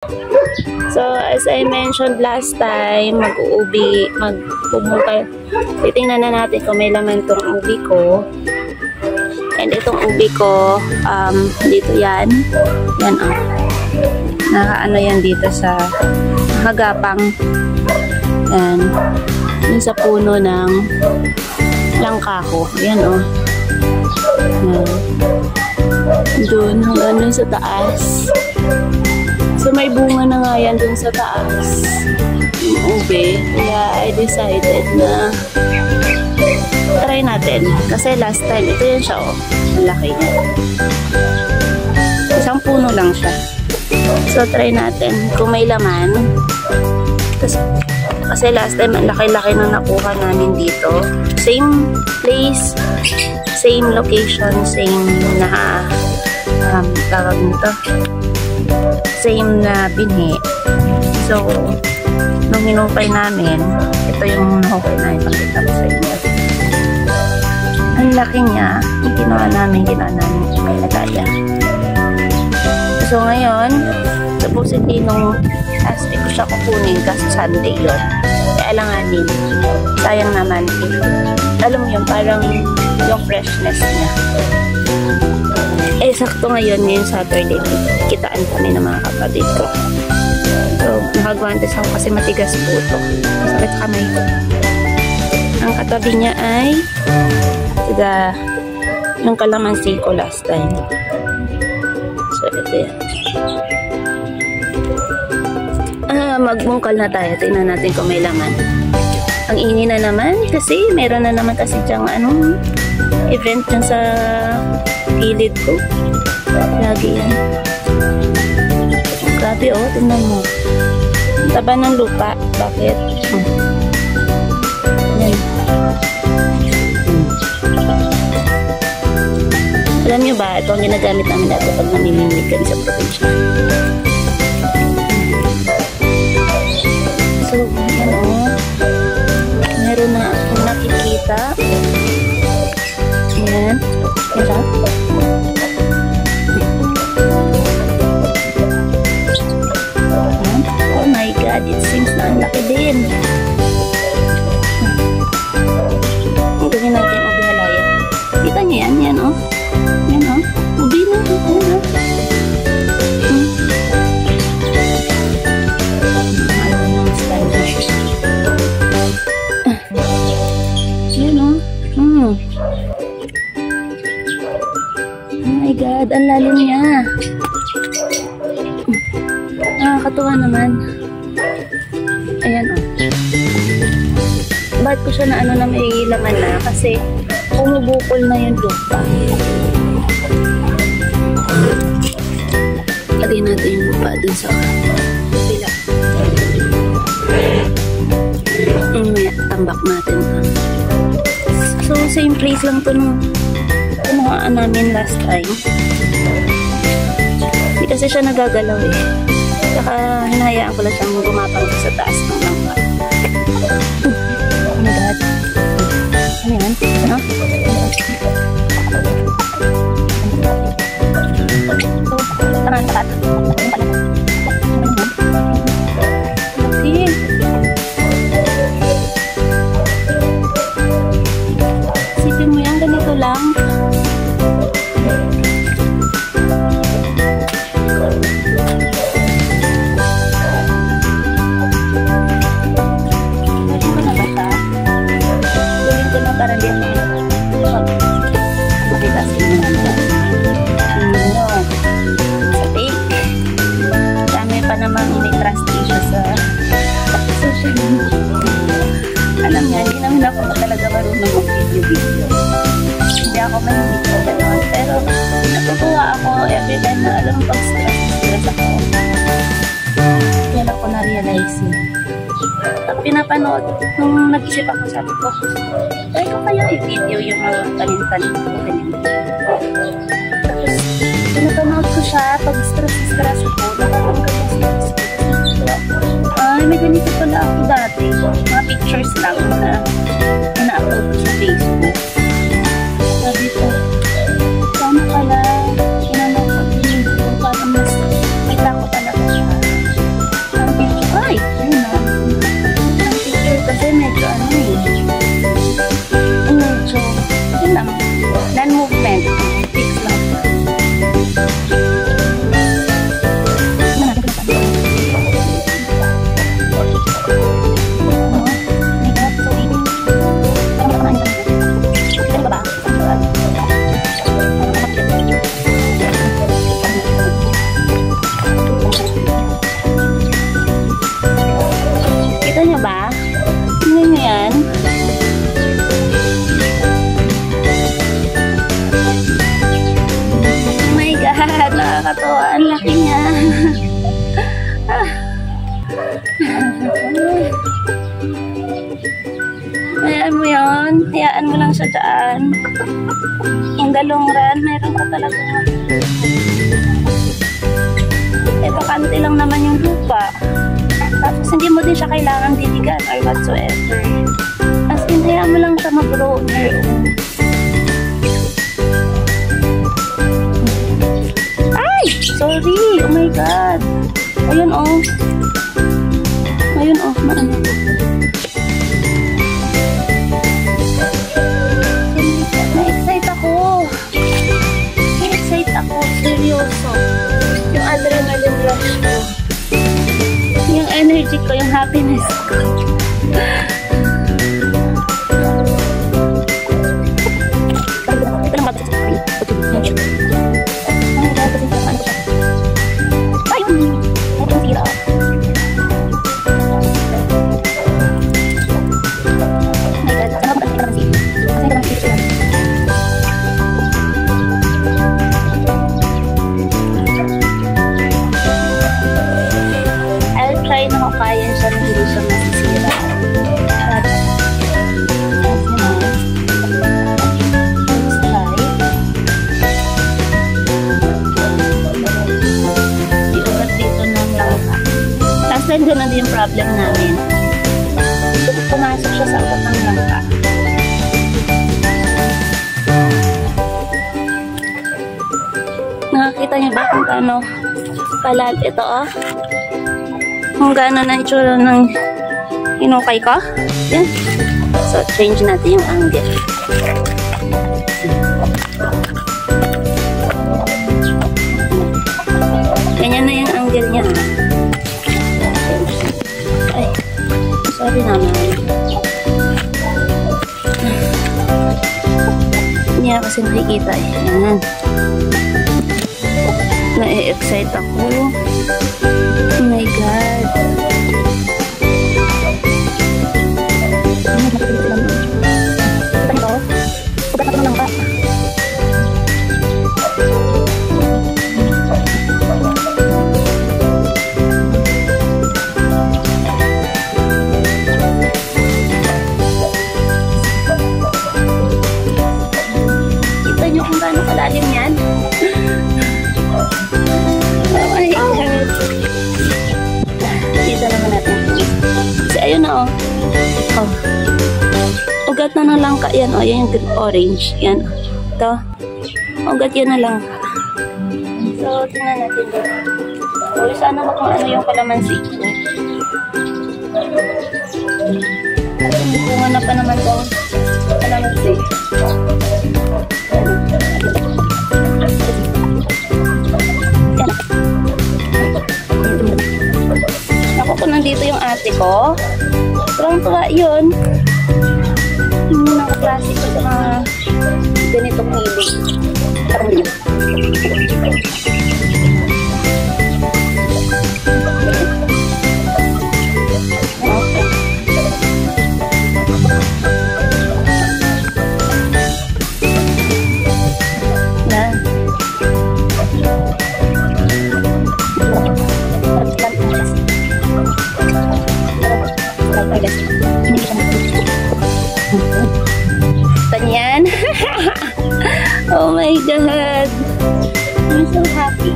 So, as I mentioned last time, titingnan na natin kung may laman tong ubi ko. And itong ubi ko, dito yan. Yan, nakaano yan dito sa hagapang. Yan. Yun sa puno ng langkaho. Yan, Yan. Doon, hanggang dun sa taas. So, may bunga na nga yan dun sa taas. Yung ube. Kaya, I decided na try natin. Kasi last time, ito yan siya, malaki. Isang puno lang siya. So, try natin kung may laman. Kasi last time, ang laki-laki na nakuha namin dito. Same place, same location, same na tawag nito. Same na binhi. So, nung hinukay namin, ito yung nahukay na ipakita ko sa inyo. Ang laki niya, yung ginawa namin may lagaya. So, ngayon, supposedly nung last week ko siya kukunin kasi Sunday yun. Kaya alanganin. Sayang naman. Alam mo yun, parang yung freshness niya. Sakto ngayon Saturday, kitaan kami ng mga kapatid ko. So, nakagwantes ako kasi matigas po ito. Masakit kamay ko. Ang katabi niya ay yung kalamansi ko last time. So, ito yan. Magbungkal na tayo. Tingnan natin kung may laman. Ang ini na naman kasi meron na naman kasi dyang event dyan sa gilid ko. Lagi yan. Grabe tingnan mo. Taba ng lupa. Bakit? Yan. Alam nyo ba, ito ang ginagamit namin dati pag namimimig kami sa probinsya. So, meron na akong nakikita. Ayan. Ito. Oh my God, it seems na ang laki din. Gawin natin ubi halaya. Kita niyo yan? Yan, Yan, ubi na. Oh my God, ang lalim niya. Nakakatuwa naman. Ayan, Ba't ko siya na may laman na? Kasi bumubukol na yung lupa. Lagyan natin yung lupa dun sa pila. Tambak natin. So, same place lang ito nung kumuhaan namin last time. Hindi kasi siya nagagalaw Saka hinahayaan ko lang siyang gumapang sa taas ng langka. Oh my God. Ano yan? Takat. Sipin mo yan, ganito lang. Para din matigas din sa take. Dami pa namang may trust issue sa social media. Alam niya, hindi naman ako talaga marunong mag-video. Hindi ako mahilig ko gano'n. Pero natutuwa ako every time na alam pag-stress ako. Kaya ako na-realize pinapanood. Nung nag-isip ako, sabi ko, try ko kaya i-video yung mga tanim-tanim ko. Tapos, pinapanood ko siya, pag stress ako, nakapag-stress ay, may ganito pala ako dati. Mga pictures lang na ina-upload ko sa Facebook. Sabi ko, sana pala, inano ko din, para mas kita ko talaga siya. lang siya dyan. In the long run, meron ka talaga. Bakante lang naman yung lupa. Tapos hindi mo din siya kailangan diligan or whatsoever. As in, hayaan mo lang siya mag-grow on your own. Ay! Sorry! Oh my God! Ayun oh. Ayun oh. Maano ko. Na-excite ako. Na-excite ako. Seryoso. Yung adrenaline rush ko. Yung energy ko, yung happiness ko. Kaya siya na hindi siya masisira. At, let's try. Iugat dito ng langka. Last time ganun din yung problem namin. Pumasok siya sa ugat ng langka. Nakakita niyo ba kung paano kalal ito oh? Kung gano'n na itsura ng inukay ko. Yan. So, change natin yung angle. Ganyan na yung angle niya. Ay, sorry naman. Hindi na kasi nakikita eh. Yan. Na-excite ako. Oh my God. Kita nyo kung gaano kalalim yan? Oh my God. Kita naman natin. Kasi ayun na oh. Oh. Ugat na ng langka yan oh. Yan yung orange. Yan. Ito. Ugat yan na langka. So, tingnan natin dito. So, sana ba kung ano yung kalamansi ko. At bunga na pa naman daw kalamansi. Ako kung nandito yung ate ko, tuwang-tuwa yun. Yung mga klase ko sa mga ganitong hilig. Parang yun. Ganyan. Oh my God. I'm so happy.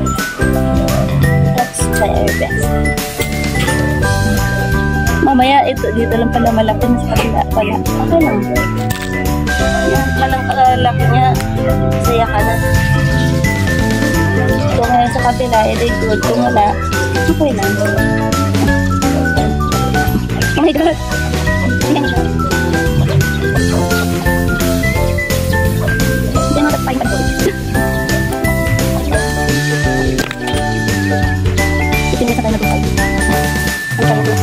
Let's try our best. Mamaya ito dito lang pala malaki na sa kabila pala. Okay lang. Yan palang kalaki niya. Saya ka na. Kung ngayon sa kabila, edi good. Kung wala, okay lang. Oh my God. Yan siya. Hindi mo nagpahin pa doon. Itinit na tayo na doon. Ang kaya doon.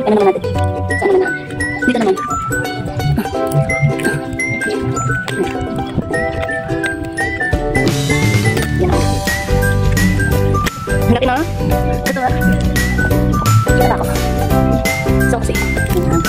Ano naman natin? Saan naman natin? Dito naman. Yan. Hanggatin na. Ito ba? Kita ako. So, kasi. Yan.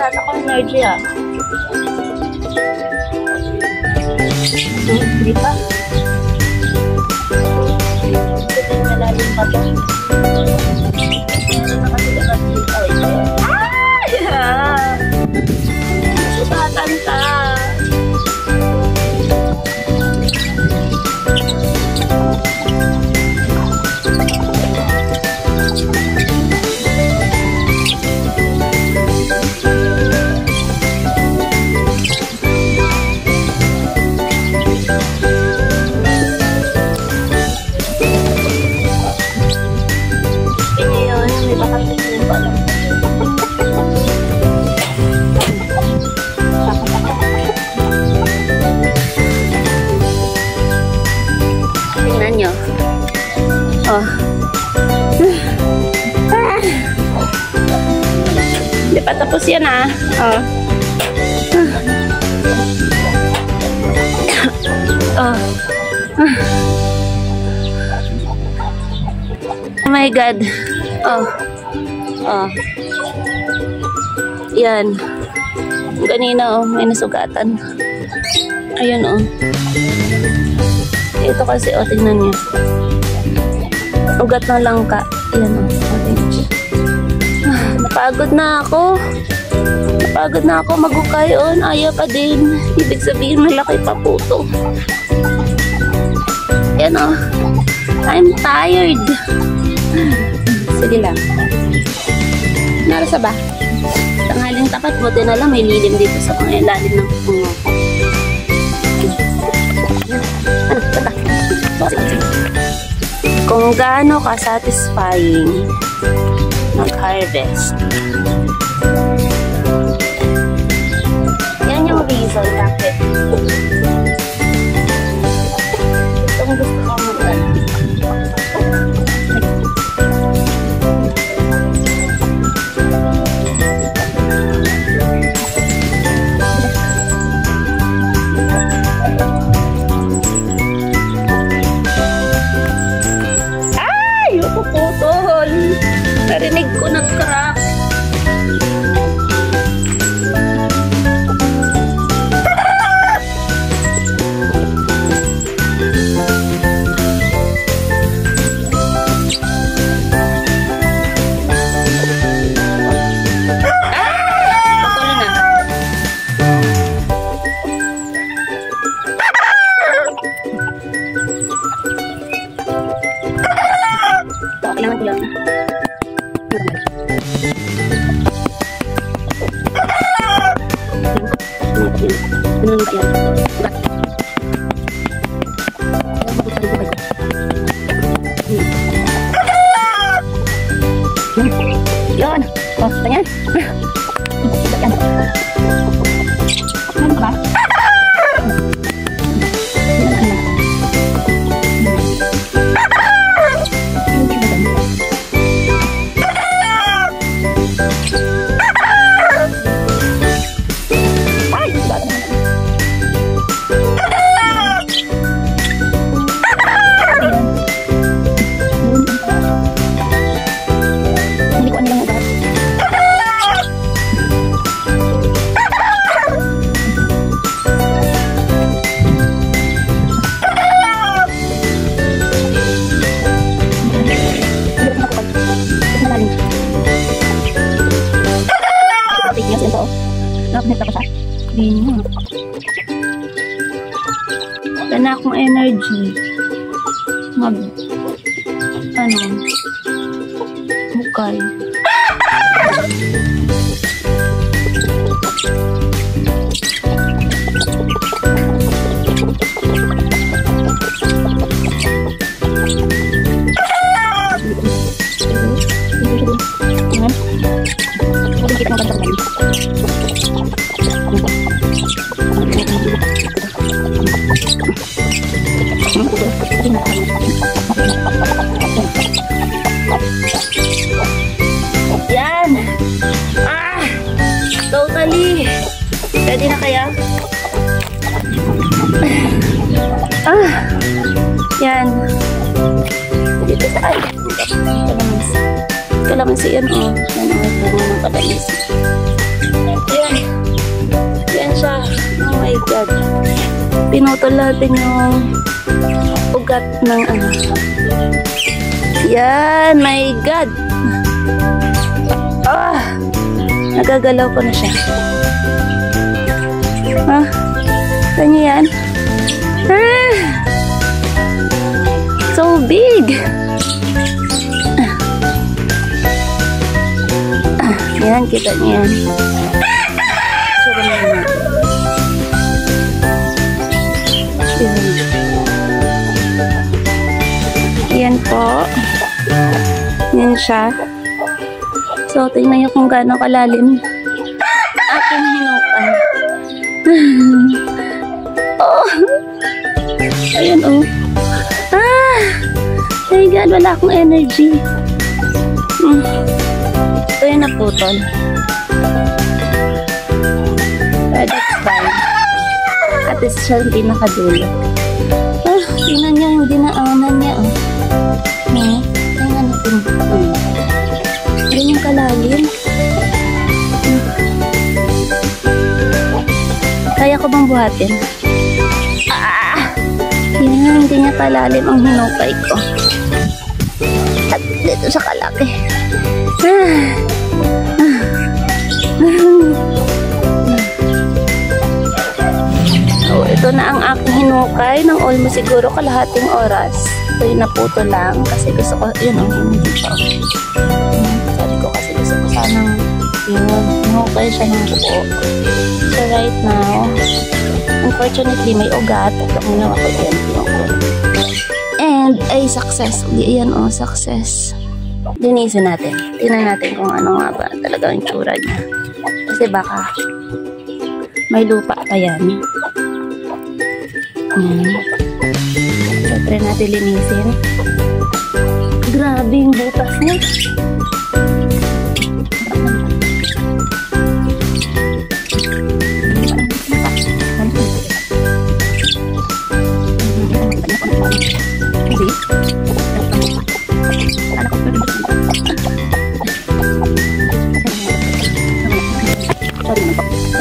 nata ko energy ah. Hindi pa. Malalim pa to. Sugatan ka. Tingnan nyo. Oh. Hindi pa tapos yan ah. Oh. Oh. Oh my God. Oh. Oh. Yan. Kanina oh, may nasugatan. Ayun oh. Ito kasi oh, tingnan niyo. Ugat na lang ka. Yan oh. Napagod na ako. Napagod na ako magukay on. Ayaw pa din. Ibig sabihin malaki pa po to. Yan oh. I'm tired. Sige lang. Narasa ba? Tanghaling tapat, buti na lang may lilim dito sa mga ilalim ng pungo. Kung gaano ka-satisfying mag-harvest. Yan yung reason bakit itong gusto ko mag-harvest. Narinig ko nag-crack. Kailangan ko lang. Yun. Oh, ganyan. Yan. Ano ba? Wala na akong energy mag hukay. Yan. Totally. Ready na kaya? Yan. Dito sa ay. Kalamansi yan oh. Yan oh. Bunga ng kalamansi. pinutol natin yung ugat ng ano. Yan, my God! Nagagalaw ko na siya. Saan niyo yan? So big! Yan, kita niyo yan. Yan po. Yan siya. So, tingnan nyo kung gaano kalalim aking hinukay. Ayan, my God, wala akong energy. Ito yung naputol. But that's fine. At least siya yung pinakadulo. Tingnan nyo yung dinaanan niya. Tingnan natin. Ayan yung kalalim. Kaya ko bang buhatin? Yan, hindi niya kalalim ang hinukay ko. At dito sa kalaki. So, ito na ang aking hinukay ng almost siguro kalahating oras. Ito yung naputo lang kasi gusto ko, yun ang hindi pa. Sabi ko kasi gusto ko sanang yun, hinukay siya ng buo. So right now, unfortunately may ugat. Ito muna ako yan. And ay successfully. Ayan success. Linisin natin. Tingnan natin kung ano nga ba talaga yung tsura niya. Kasi baka may lupa pa yan. So, try natin linisin. Grabe yung butas niya.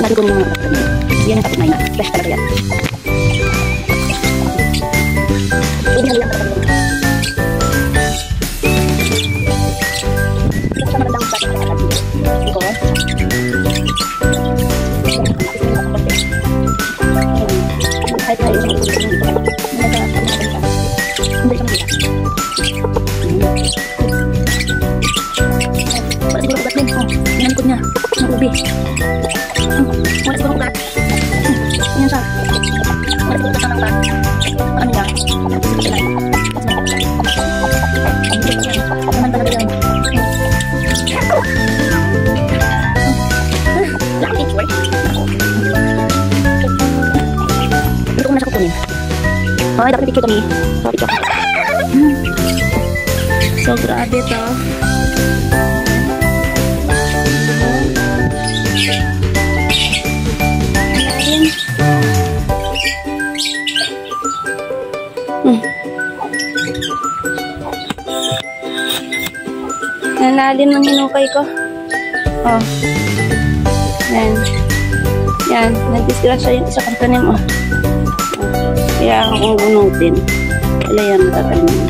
Natin ko yung yan ang kapit na yun. Fresh talaga yan. Pwede na lang talaga. Basta magandang ugat na talaga. Iko. Kahit tayo yung hindi siya maganda. Wala siguro ugat din. Inanikod niya. Ang ubi. Wala siguro ugat. Ayan siya. Wala siguro ugat ng ugat. Ano niya? Naman talaga yan. Laki picture. Dito ko na siya kukunin. Okay, dapat picture kami. So, picture. So, grabe to. Nalalim ng hinukay ko. Yan. Yan. Nagdisgrasya yung isa kong tanim. Kaya akong bunutin. Wala yan, matatanim.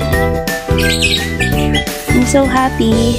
I'm so happy.